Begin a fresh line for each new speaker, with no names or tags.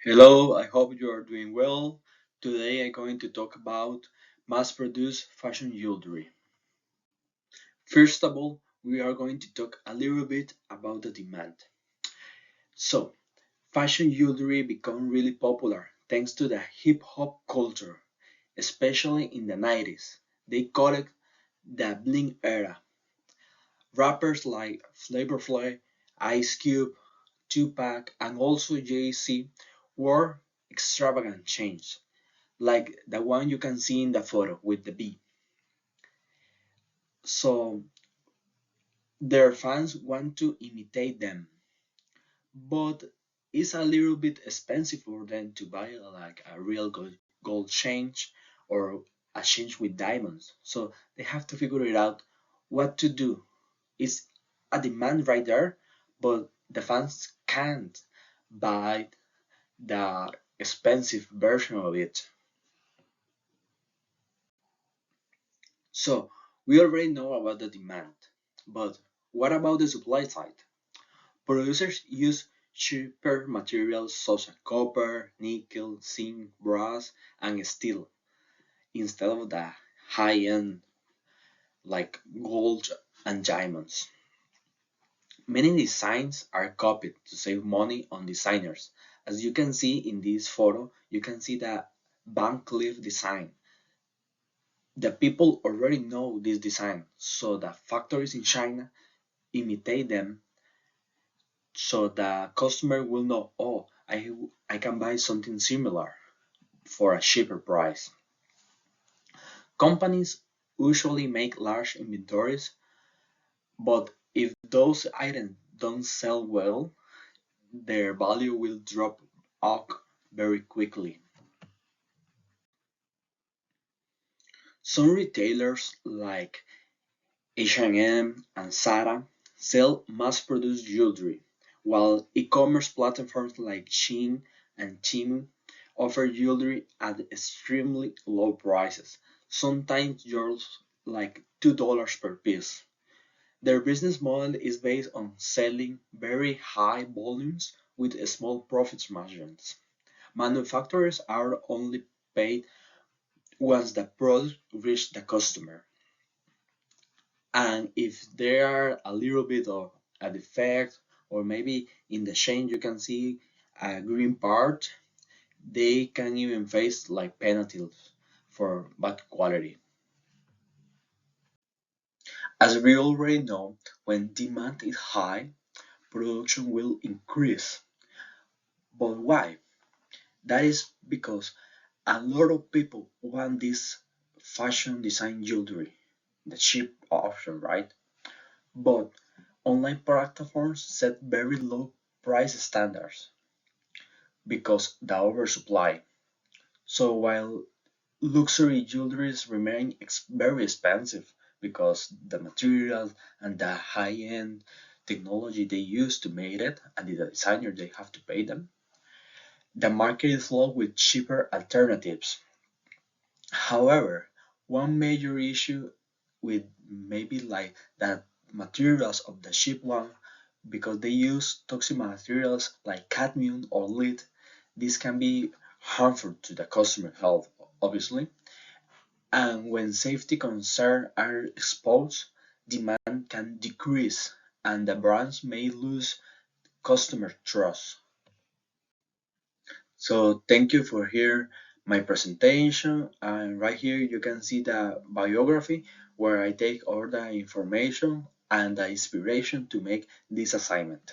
Hello, I hope you are doing well. Today I'm going to talk about mass-produced fashion jewelry. First of all, we are going to talk a little bit about the demand. So, fashion jewelry became really popular thanks to the hip hop culture, especially in the 90s. They call it the bling era. Rappers like Flavor Flav, Ice Cube, Tupac, and also Jay-Z wore extravagant chains like the one you can see in the photo with the bee. So their fans want to imitate them, but it's a little bit expensive for them to buy like a real gold chain or a chain with diamonds. So they have to figure it out what to do. It's a demand right there, but the fans can't buy the expensive version of it. So we already know about the demand, but what about the supply side? Producers use cheaper materials such as copper, nickel, zinc, brass, and steel instead of the high-end like gold and diamonds. Many designs are copied to save money on designers. As you can see in this photo, you can see the Van Cleef design. The people already know this design, so the factories in China imitate them so the customer will know, oh, I can buy something similar for a cheaper price. Companies usually make large inventories, but if those items don't sell well, their value will drop off very quickly. Some retailers like H&M and Zara sell mass-produced jewelry, while e-commerce platforms like Shein and Temu offer jewelry at extremely low prices, sometimes just like $2 per piece. Their business model is based on selling very high volumes with small profit margins. Manufacturers are only paid once the product reaches the customer. And if there are a little bit of a defect, or maybe in the chain you can see a green part, they can even face like penalties for bad quality. As we already know, when demand is high, production will increase. But why? That is because a lot of people want this fashion design jewelry, the cheap option, right? But online platforms set very low price standards because the oversupply. So while luxury jewelries remain very expensive because the materials and the high-end technology they use to make it and the designer they have to pay them, the market is low with cheaper alternatives. However, one major issue with maybe like that materials of the cheap one because they use toxic materials like cadmium or lead, this can be harmful to the customer health, obviously. And when safety concerns are exposed, demand can decrease and the brands may lose customer trust. So thank you for hearing my presentation, and right here you can see the biography where I take all the information and the inspiration to make this assignment.